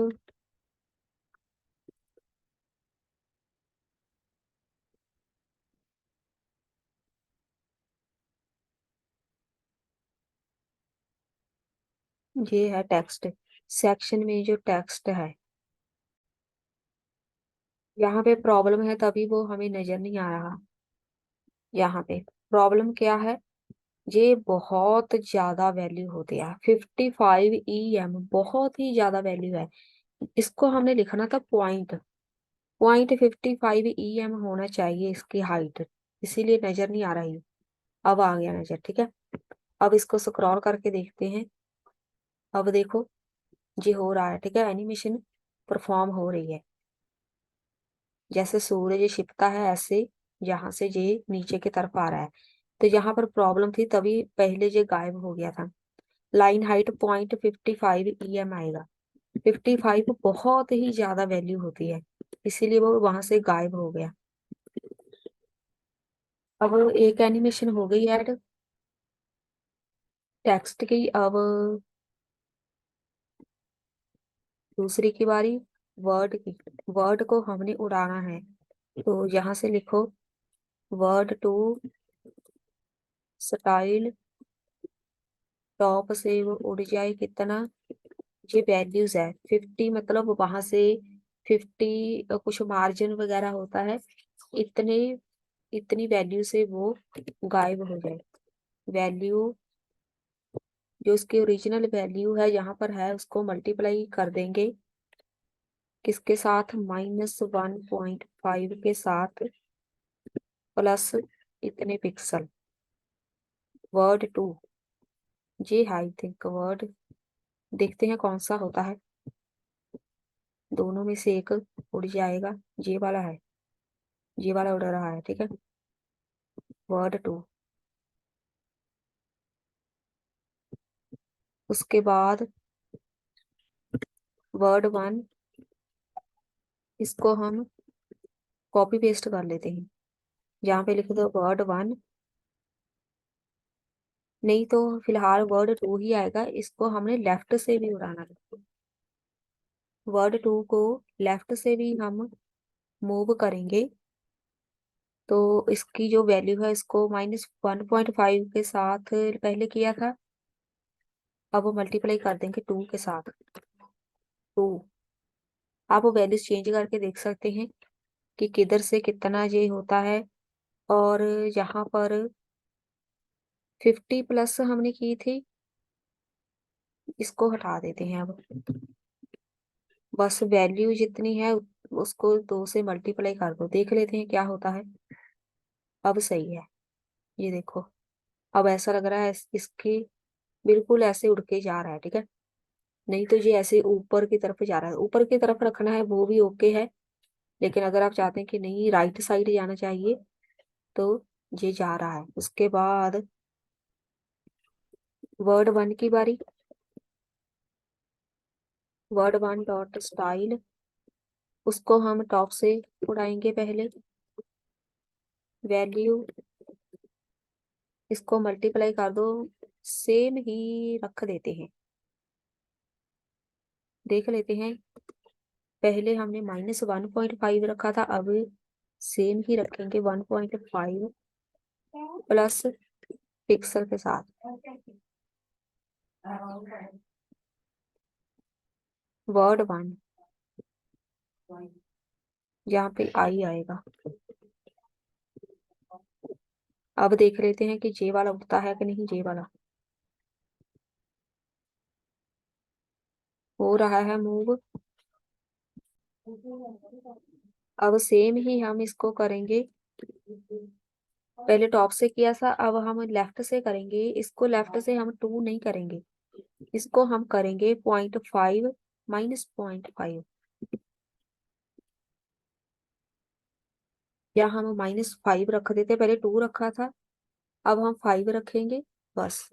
[SPEAKER 1] ये है टेक्स्ट, सेक्शन में जो टेक्स्ट है, यहाँ पे प्रॉब्लम है तभी वो हमें नजर नहीं आ रहा। यहाँ पे प्रॉब्लम क्या है, ये बहुत ज्यादा वैल्यू होती है, 55 EM बहुत ही ज्यादा वैल्यू है। इसको हमने लिखना था पॉइंट, 0.55 EM होना चाहिए इसकी हाइट, इसीलिए नजर नहीं आ रही। अब आ गया नजर, ठीक है। अब इसको स्क्रॉल करके देखते हैं। अब देखो ये हो रहा है, ठीक है, एनिमेशन परफॉर्म हो रही है। जैसे सूरज छिपता है ऐसे यहाँ से ये नीचे की तरफ आ रहा है। तो यहाँ पर प्रॉब्लम थी तभी पहले ये गायब हो गया था। लाइन हाइट 0.55 EM आएगा। 55 बहुत ही ज्यादा वैल्यू होती है, इसीलिए वो वहां से गायब हो गया। अब एक एनिमेशन हो गई ऐड टेक्स्ट की। अब दूसरी की बारी वर्ड की। वर्ड को हमने उड़ाना है, तो यहाँ से लिखो वर्ड टू स्टाइल, टॉप से वो उड़ जाए कितना, ये वैल्यूज है 50, मतलब वहां से 50 कुछ मार्जिन वगैरह होता है, इतने इतनी वैल्यू से वो गायब हो जाए। वैल्यू जो इसकी ओरिजिनल वैल्यू है यहाँ पर है, उसको मल्टीप्लाई कर देंगे किसके साथ, -1.5 के साथ, प्लस इतने पिक्सल। वर्ड टू, ये आई थिंक वर्ड, देखते हैं कौन सा होता है। दोनों में से एक उड़ जाएगा, ये वाला है, ये वाला उड़ रहा है, ठीक है। वर्ड टू, उसके बाद वर्ड वन, इसको हम कॉपी पेस्ट कर लेते हैं। यहाँ पे लिख दो वर्ड वन, नहीं तो फिलहाल वर्ड टू ही आएगा, इसको हमने लेफ्ट से भी उड़ाना है। वर्ड टू को लेफ्ट से भी हम मूव करेंगे, तो इसकी जो वैल्यू है इसको -1.5 के साथ पहले किया था, अब वो मल्टीप्लाई कर देंगे 2 के साथ। 2, आप वो वैल्यूज चेंज करके देख सकते हैं कि किधर से कितना ये होता है। और यहाँ पर 50 प्लस हमने की थी, इसको हटा देते हैं अब। बस वैल्यू जितनी है उसको 2 से मल्टीप्लाई कर दो, देख लेते हैं क्या होता है। अब सही है, ये देखो। अब ऐसा लग रहा है इसकी बिल्कुल ऐसे उड़ के जा रहा है, ठीक है। नहीं तो ये ऐसे ऊपर की तरफ जा रहा है, ऊपर की तरफ रखना है वो भी ओके है, लेकिन अगर आप चाहते हैं कि नहीं राइट साइड जाना चाहिए तो ये जा रहा है। उसके बाद वर्ड वन की बारी। वर्ड वन डॉट स्टाइल, उसको हम टॉप से उड़ाएंगे पहले। वैल्यू, इसको मल्टीप्लाई कर दो, सेम ही रख देते हैं, देख लेते हैं। पहले हमने -1.5 रखा था, अब सेम ही रखेंगे 1.5 प्लस पिक्सल के साथ। वर्ड वन, यहाँ पे आई आएगा। अब देख लेते हैं कि जे वाला उठता है कि नहीं। जे वाला हो रहा है मूव। अब सेम ही हम इसको करेंगे। पहले टॉप से किया था, अब हम लेफ्ट से करेंगे। इसको लेफ्ट से हम 2 नहीं करेंगे, इसको हम करेंगे 0.5 माइनस 0.5, या हम -5 रख देते। पहले 2 रखा था, अब हम 5 रखेंगे बस।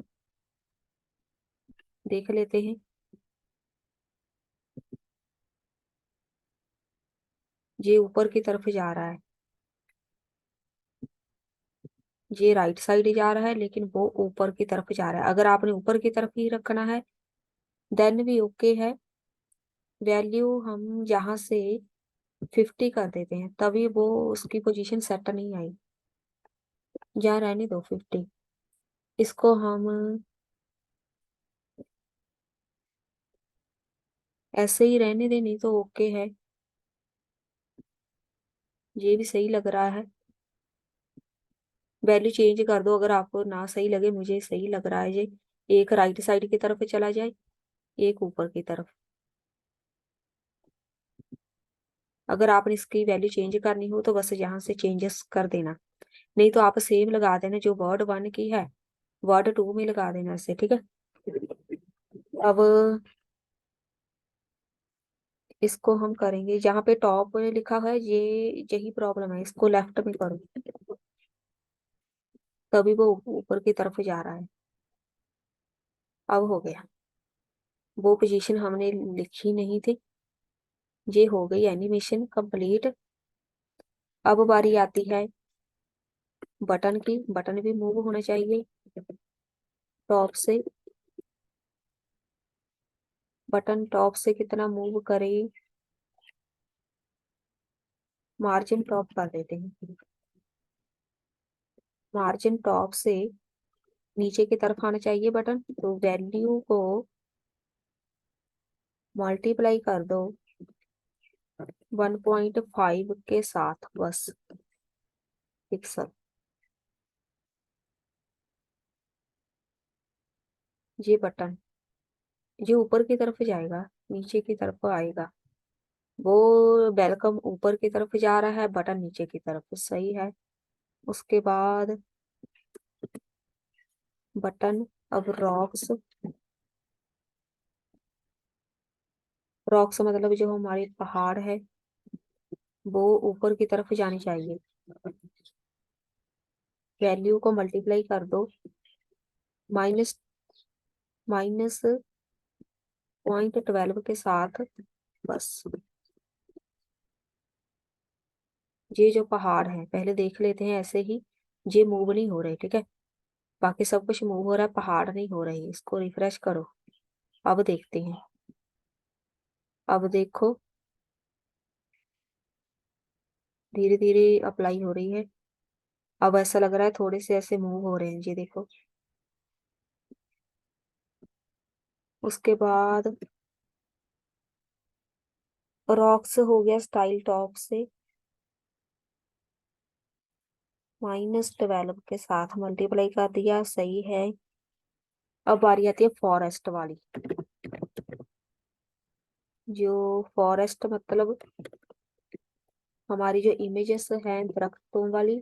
[SPEAKER 1] देख लेते हैं। ये ऊपर की तरफ जा रहा है, ये राइट साइड जा रहा है, लेकिन वो ऊपर की तरफ जा रहा है। अगर आपने ऊपर की तरफ ही रखना है देन भी ओके है। वैल्यू हम यहाँ से 50 कर देते हैं, तभी वो उसकी पोजीशन सेट नहीं आई। यहाँ रहने दो 50। इसको हम ऐसे ही रहने दें, नहीं तो ओके है। ये भी सही लग रहा है। वैल्यू चेंज कर दो अगर आपको ना सही लगे। मुझे सही लग रहा है ये। एक राइट साइड की तरफ चला जाए, एक ऊपर की तरफ। अगर आपने इसकी वैल्यू चेंज करनी हो तो बस यहाँ से चेंजेस कर देना, नहीं तो आप सेम लगा देना जो वर्ड 1 की है, वर्ड 2 में लगा देना इसे, ठीक है। अब इसको हम करेंगे जहाँ पे टॉप लिखा है, ये यही प्रॉब्लम है। इसको लेफ्ट में करो, तभी वो ऊपर की तरफ जा रहा है। अब हो गया। वो पोजीशन हमने लिखी नहीं थी। ये हो गई एनिमेशन कंप्लीट। अब बारी आती है बटन की। बटन भी मूव होना चाहिए टॉप से। बटन टॉप से कितना मूव करे, मार्जिन टॉप कर देते हैं। मार्जिन टॉप से नीचे की तरफ आना चाहिए बटन, तो वैल्यू को मल्टीप्लाई कर दो 1.5 के साथ बस, पिक्सल। ये बटन ये ऊपर की तरफ जाएगा, नीचे की तरफ आएगा। वो वेलकम ऊपर की तरफ जा रहा है, बटन नीचे की तरफ, सही है। उसके बाद बटन, अब रॉक्स। रॉक्स मतलब जो हमारे पहाड़ है, वो ऊपर की तरफ जानी चाहिए। वैल्यू को मल्टीप्लाई कर दो माइनस -0.12 के साथ बस। ये जो पहाड़ है पहले देख लेते हैं ऐसे ही। ये मूव नहीं हो रहे, ठीक है। बाकी सब कुछ मूव हो रहा है, पहाड़ नहीं हो रही। इसको रिफ्रेश करो, अब देखते हैं। अब देखो धीरे धीरे अप्लाई हो रही है। अब ऐसा लग रहा है थोड़े से ऐसे मूव हो रहे हैं, ये देखो। उसके बाद रॉक्स हो गया स्टाइल टॉप से, -12 के साथ मल्टीप्लाई कर दिया, सही है। अब बारी आती है फॉरेस्ट वाली। जो फॉरेस्ट मतलब हमारी जो इमेजेस हैं दरख्तों वाली,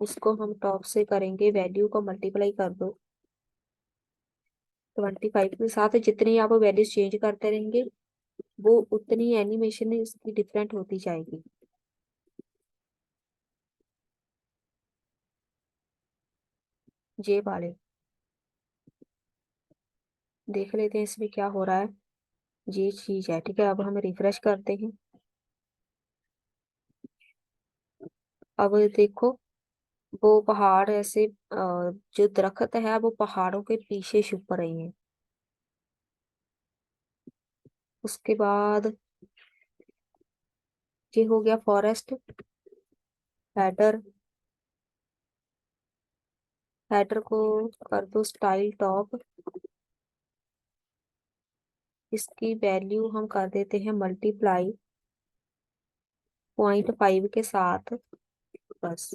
[SPEAKER 1] उसको हम टॉप से करेंगे। वैल्यू को मल्टीप्लाई कर दो 25 के साथ। जितनी आप वैल्यूज चेंज करते रहेंगे, वो उतनी एनिमेशन इसकी डिफरेंट होती जाएगी। ये वाले देख लेते हैं इसमें क्या हो रहा है। ये चीज है, ठीक है। अब हम रिफ्रेश करते हैं। अब देखो वो पहाड़ ऐसे जो दरख्त है वो पहाड़ों के पीछे छुप रहे हैं। उसके बाद ये हो गया फॉरेस्ट। हेडर, हेडर को कर दो स्टाइल टॉप। इसकी वैल्यू हम कर देते हैं मल्टीप्लाई 0.5 के साथ बस।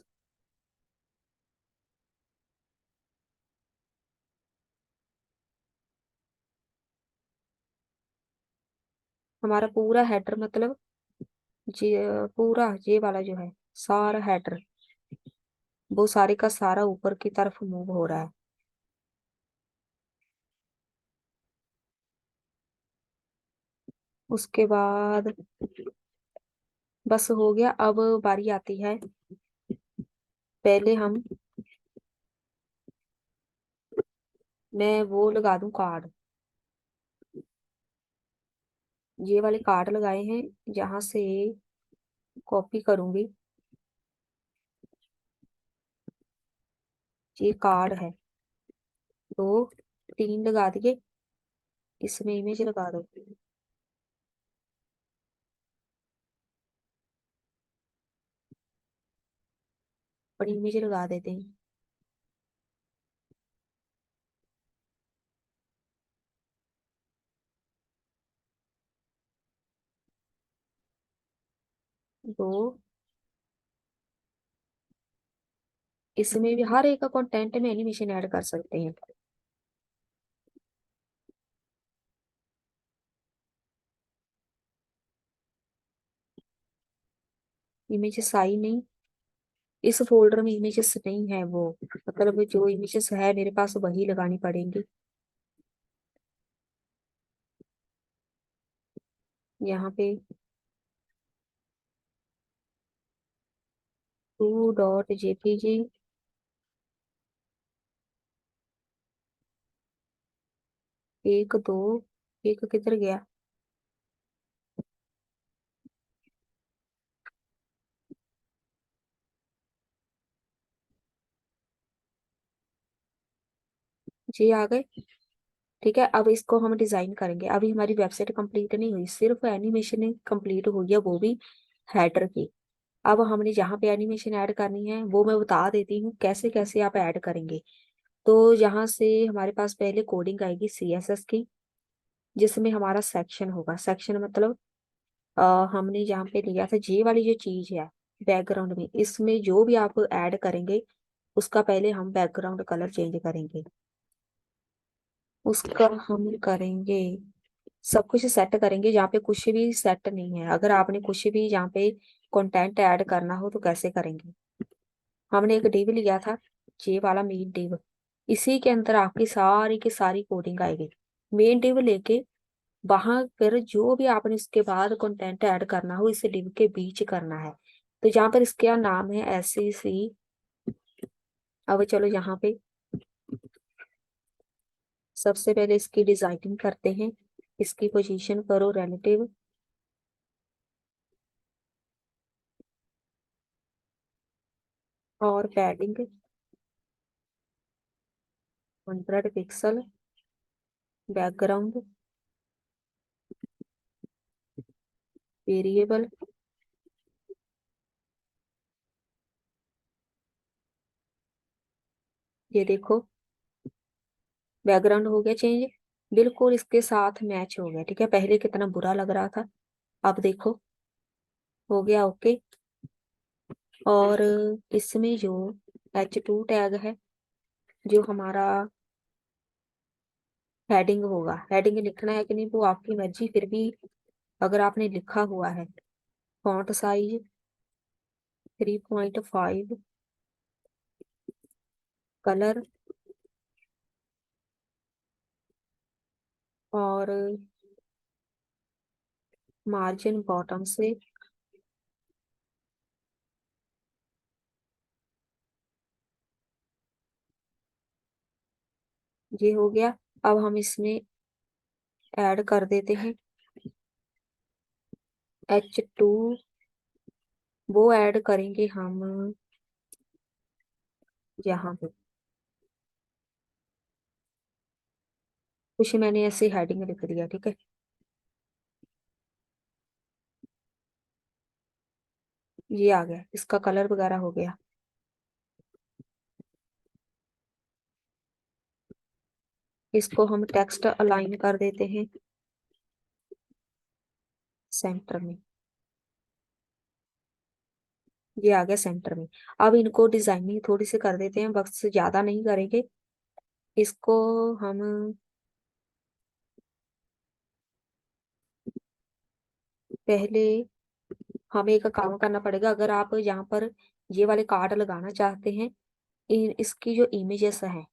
[SPEAKER 1] हमारा पूरा हेडर मतलब ये पूरा ये वाला जो है सारा हेडर, वो सारे का सारा ऊपर की तरफ मूव हो रहा है। उसके बाद बस हो गया। अब बारी आती है, पहले हम, मैं वो लगा दूं कार्ड, ये वाले कार्ड लगाए हैं, जहां से कॉपी करूंगी। ये कार्ड है, तो 3 लगा दिए, इसमें इमेज लगा दो। और इमेज लगा देते हैं। तो इसमें भी हर एक कंटेंट में एनिमेशन ऐड कर सकते हैं। इमेजेस आई नहीं, इस फोल्डर में इमेजेस नहीं है, वो मतलब जो इमेजेस है मेरे पास वही लगानी पड़ेंगी। यहाँ पे 2.jpg, एक दो, एक किधर गया? जी आ गए। ठीक है, अब इसको हम डिजाइन करेंगे। अभी हमारी वेबसाइट कंप्लीट नहीं हुई, सिर्फ एनिमेशन कंप्लीट हुई है, वो भी हेडर की। अब हमने जहाँ पे एनिमेशन ऐड करनी है वो मैं बता देती हूँ कैसे कैसे आप ऐड करेंगे। तो यहाँ से हमारे पास पहले कोडिंग आएगी CSS की, जिसमें हमारा सेक्शन होगा। सेक्शन मतलब हमने यहाँ पे लिया था ये वाली जो चीज है बैकग्राउंड में, इसमें जो भी आप ऐड करेंगे उसका पहले हम बैकग्राउंड कलर चेंज करेंगे। उसका हम करेंगे, सब कुछ सेट करेंगे। यहाँ पे कुछ भी सेट नहीं है, अगर आपने कुछ भी यहाँ पे कंटेंट ऐड करना हो तो कैसे करेंगे। हमने एक डिव लिया था, ये वाला मेन डिव, इसी के अंदर आपकी सारी की सारी कोडिंग आएगी। मेन डिव लेके वहां पर जो भी आपने इसके बाद कंटेंट ऐड करना हो इसे डिव के बीच करना है। तो यहाँ पर इसका नाम है SCC। अब चलो यहाँ पे सबसे पहले इसकी डिजाइनिंग करते हैं। इसकी पोजीशन करो रिलेटिव, और पैडिंग 100 पिक्सल, बैकग्राउंड वेरिएबल। ये देखो बैकग्राउंड हो गया चेंज, बिल्कुल इसके साथ मैच हो गया। ठीक है, पहले कितना बुरा लग रहा था, अब देखो हो गया ओके। और इसमें जो H2 टैग है, जो हमारा हेडिंग होगा, हेडिंग लिखना है कि नहीं वो आपकी मर्जी, फिर भी अगर आपने लिखा हुआ है। फॉन्ट साइज 3.5, कलर, और मार्जिन बॉटम से। ये हो गया। अब हम इसमें ऐड कर देते हैं H2, वो ऐड करेंगे हम यहाँ पे। कुछ मैंने ऐसे हेडिंग लिख दिया, ठीक है। ये आ गया, इसका कलर वगैरह हो गया। इसको हम टेक्स्ट अलाइन कर देते हैं सेंटर में। ये आ गया सेंटर में। अब इनको डिजाइनिंग थोड़ी सी कर देते हैं, बस ज्यादा नहीं करेंगे इसको हम। पहले हमें एक काम करना पड़ेगा, अगर आप यहाँ पर ये वाले कार्ड लगाना चाहते हैं, इसकी जो इमेजेस है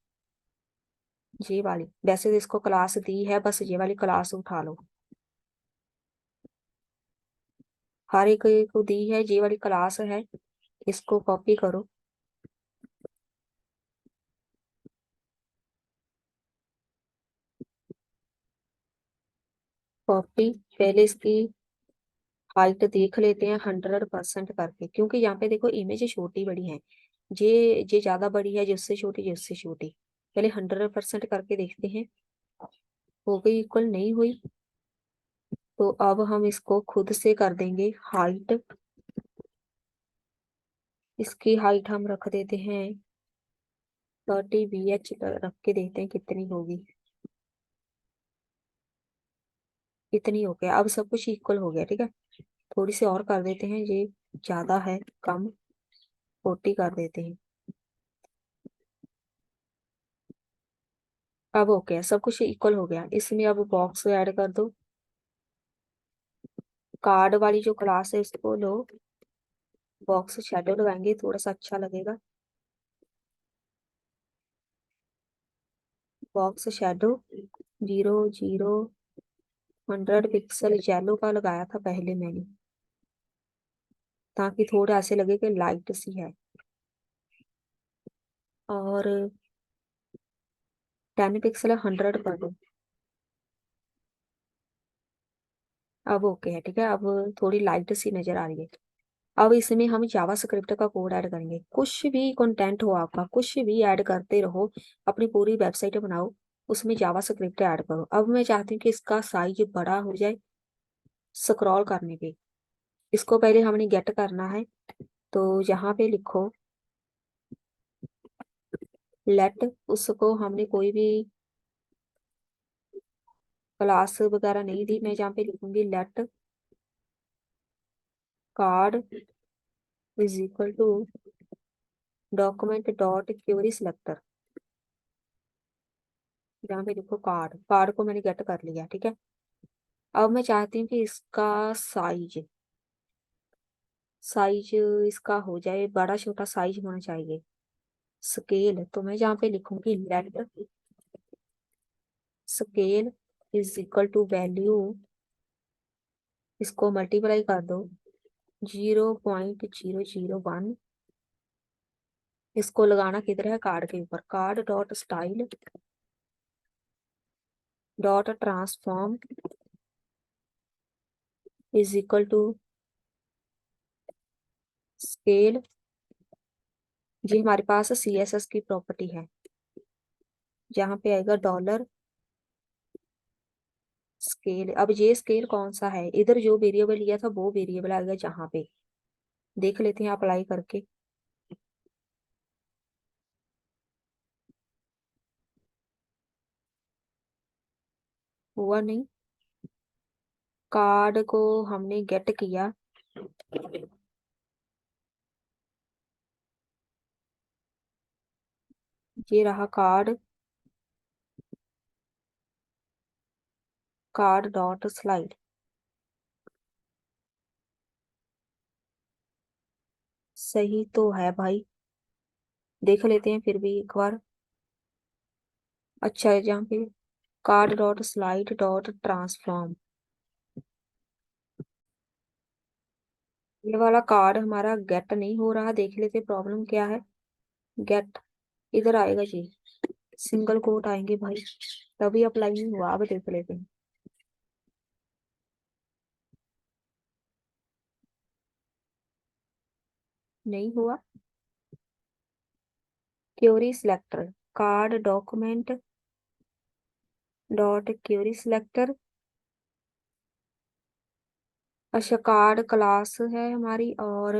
[SPEAKER 1] ये वाली, वैसे तो इसको क्लास दी है, बस ये वाली क्लास उठा लो। हर एक को दी है, ये वाली क्लास है, इसको कॉपी करो। कॉपी। पहले इसकी हाइट देख लेते हैं 100% करके, क्योंकि यहाँ पे देखो इमेज छोटी बड़ी है। ये ज्यादा बड़ी है, जिससे छोटी जिससे छोटी। पहले 100% करके देखते हैं। हो गई इक्वल, नहीं हुई तो अब हम इसको खुद से कर देंगे हाइट। इसकी हाइट हम रख देते हैं 30 VH रख के देखते हैं कितनी होगी। इतनी हो गया, अब सब कुछ इक्वल हो गया, ठीक है। थोड़ी सी और कर देते हैं, ये ज्यादा है, कम 40 कर देते हैं। अब हो गया, सब कुछ इक्वल हो गया। इसमें अब बॉक्स ऐड कर दो। कार्ड वाली जो क्लास है इसको लो, बॉक्स शेडो लगाएंगे, थोड़ा सा अच्छा लगेगा। बॉक्स शेडो 0 0 100 पिक्सल येलो का लगाया था पहले मैंने, ताकि थोड़ा ऐसे लगे कि लाइट सी है। और 10 पिक्सल 100 कर दो। अब ओके है, ठीक है। अब थोड़ी लाइट सी नजर आ रही है। अब इसमें हम जावा स्क्रिप्ट का कोड ऐड करेंगे। कुछ भी कंटेंट हो आपका, कुछ भी ऐड करते रहो, अपनी पूरी वेबसाइट बनाओ, उसमें जावा स्क्रिप्ट ऐड करो। अब मैं चाहती हूँ कि इसका साइज बड़ा हो जाए स्क्रॉल करने पे। इसको पहले हमने गेट करना है, तो यहाँ पे लिखो लेट। उसको हमने कोई भी क्लास वगैरह नहीं दी, मैं जहाँ पे लिखूंगी let card is equal to document dot query selector. यहाँ पे लिखो कार्ड, कार्ड को मैंने गेट कर लिया, ठीक है। अब मैं चाहती हूँ कि इसका साइज साइज इसका हो जाए, बड़ा छोटा साइज होना चाहिए। स्केल, तो मैं जहाँ पे लिखूंगी let scale is equal to value, इसको मल्टीप्लाई कर दो 0.001। इसको लगाना किधर है, कार्ड के ऊपर। Card dot style dot transform is equal to scale. ये हमारे पास CSS की प्रॉपर्टी है, जहाँ पे आएगा डॉलर स्केल। अब ये स्केल कौन सा है, इधर जो वेरिएबल लिया था वो वेरिएबल आएगा जहाँ पे। देख लेते हैं अप्लाई करके। हुआ नहीं। कार्ड को हमने गेट किया, ये रहा कार्ड। कार्ड डॉट स्लाइड, सही तो है भाई, देख लेते हैं फिर भी एक बार। अच्छा है, जहाँ पे card dot slide dot transform, ये वाला कार्ड हमारा गेट नहीं हो रहा। देख लेते प्रॉब्लम क्या है। गेट इधर आएगा जी, सिंगल कोट आएंगे भाई, तभी अप्लाई नहीं हुआ। अब देख लेते हैं। नहीं हुआ। Query selector card document dot query selector. अच्छा, कार्ड क्लास है हमारी, और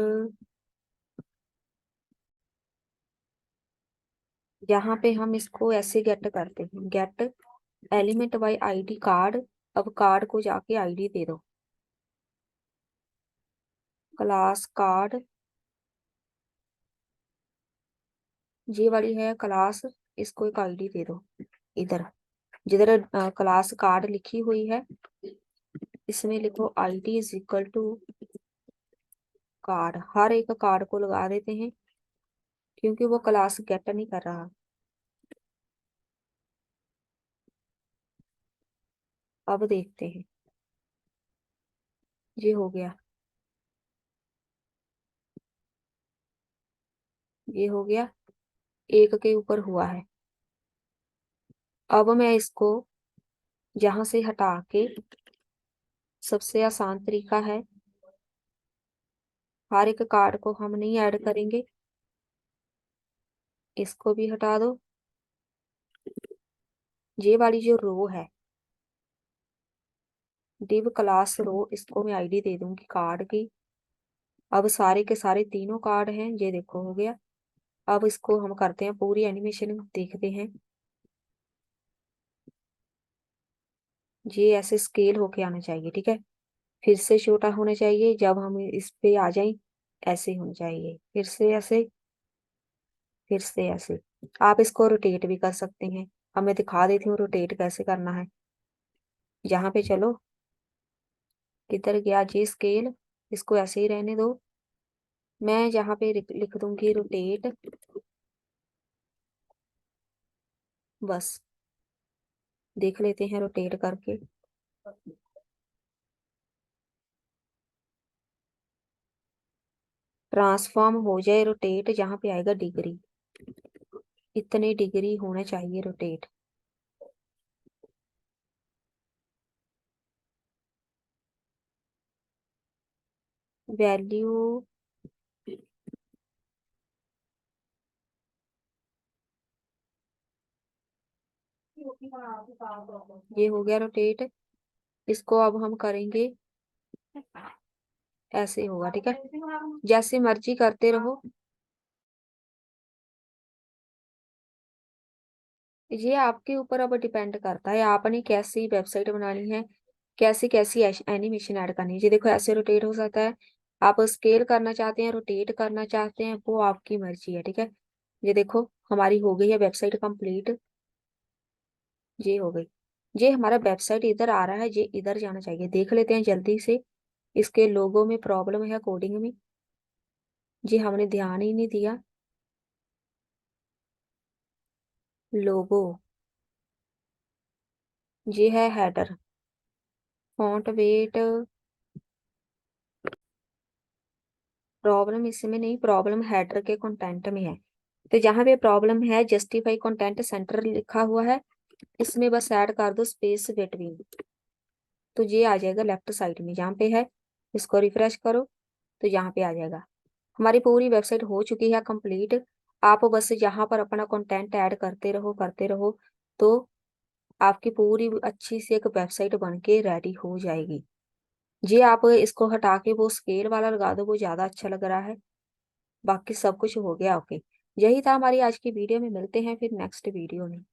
[SPEAKER 1] यहाँ पे हम इसको ऐसे गेट करते हैं, gate element by ID card. अब कार्ड को जाके आईडी दे दो, क्लास कार्ड ये वाली है क्लास, इसको एक आईडी दे दो। इधर जिधर क्लास कार्ड लिखी हुई है, इसमें लिखो ID is equal to card. हर एक कार्ड को लगा देते हैं, क्योंकि वो क्लास गेट नहीं कर रहा। अब देखते हैं। ये हो गया, ये हो गया, एक के ऊपर हुआ है। अब मैं इसको यहाँ से हटा के, सबसे आसान तरीका है, हर एक कार्ड को हम नहीं ऐड करेंगे, इसको भी हटा दो। ये वाली जो रो है, डिव क्लास रो, इसको मैं आईडी दे दूंगी कार्ड की। अब सारे के सारे तीनों कार्ड हैं, ये देखो हो गया। अब इसको हम करते हैं पूरी एनिमेशन, देखते हैं। ये ऐसे स्केल होके आना चाहिए, ठीक है। फिर से छोटा होना चाहिए, जब हम इस पे आ जाएं ऐसे होना चाहिए, फिर से ऐसे, फिर से ऐसे। आप इसको रोटेट भी कर सकते हैं। अब मैं दिखा देती हूँ रोटेट कैसे करना है। यहाँ पे चलो, किधर गया जी स्केल, इसको ऐसे ही रहने दो। मैं यहाँ पे लिख दूंगी रोटेट, बस देख लेते हैं रोटेट करके। ट्रांसफॉर्म हो जाए रोटेट, जहाँ पे आएगा डिग्री, इतने डिग्री होना चाहिए रोटेट। वैल्यू, ये हो गया रोटेट। इसको अब हम करेंगे, ऐसे होगा, ठीक है। जैसे मर्जी करते रहो। ये आपके ऊपर अब डिपेंड करता है, आपने कैसी वेबसाइट बनानी है, कैसी कैसी एनिमेशन ऐड करनी है। ये देखो ऐसे रोटेट हो सकता है, आप स्केल करना चाहते हैं, रोटेट करना चाहते हैं, वो आपकी मर्जी है, ठीक है। ये देखो हमारी हो गई है वेबसाइट कंप्लीट, ये हो गई। ये हमारा वेबसाइट इधर आ रहा है, ये इधर जाना चाहिए, देख लेते हैं जल्दी से। इसके लोगो में प्रॉब्लम है, कोडिंग में, ये हमने ध्यान ही नहीं दिया। लोगो, ये है हेडर, फॉन्ट वेट, प्रॉब्लम इसमें नहीं, प्रॉब्लम हेडर के कंटेंट में है। तो जहां पे प्रॉब्लम है, जस्टिफाई कंटेंट सेंटर लिखा हुआ है, इसमें बस ऐड कर दो स्पेस बिटवीन, तो ये आ जाएगा लेफ्ट साइड में जहाँ पे है। इसको रिफ्रेश करो तो यहाँ पे आ जाएगा। हमारी पूरी वेबसाइट हो चुकी है कंप्लीट। आप बस यहाँ पर अपना कंटेंट ऐड करते रहो, तो आपकी पूरी अच्छी सी एक वेबसाइट बन के रेडी हो जाएगी। जी आप इसको हटा के वो स्केल वाला लगा दो, वो ज्यादा अच्छा लग रहा है। बाकी सब कुछ हो गया, ओके। यही था हमारी आज की वीडियो में, मिलते हैं फिर नेक्स्ट वीडियो में।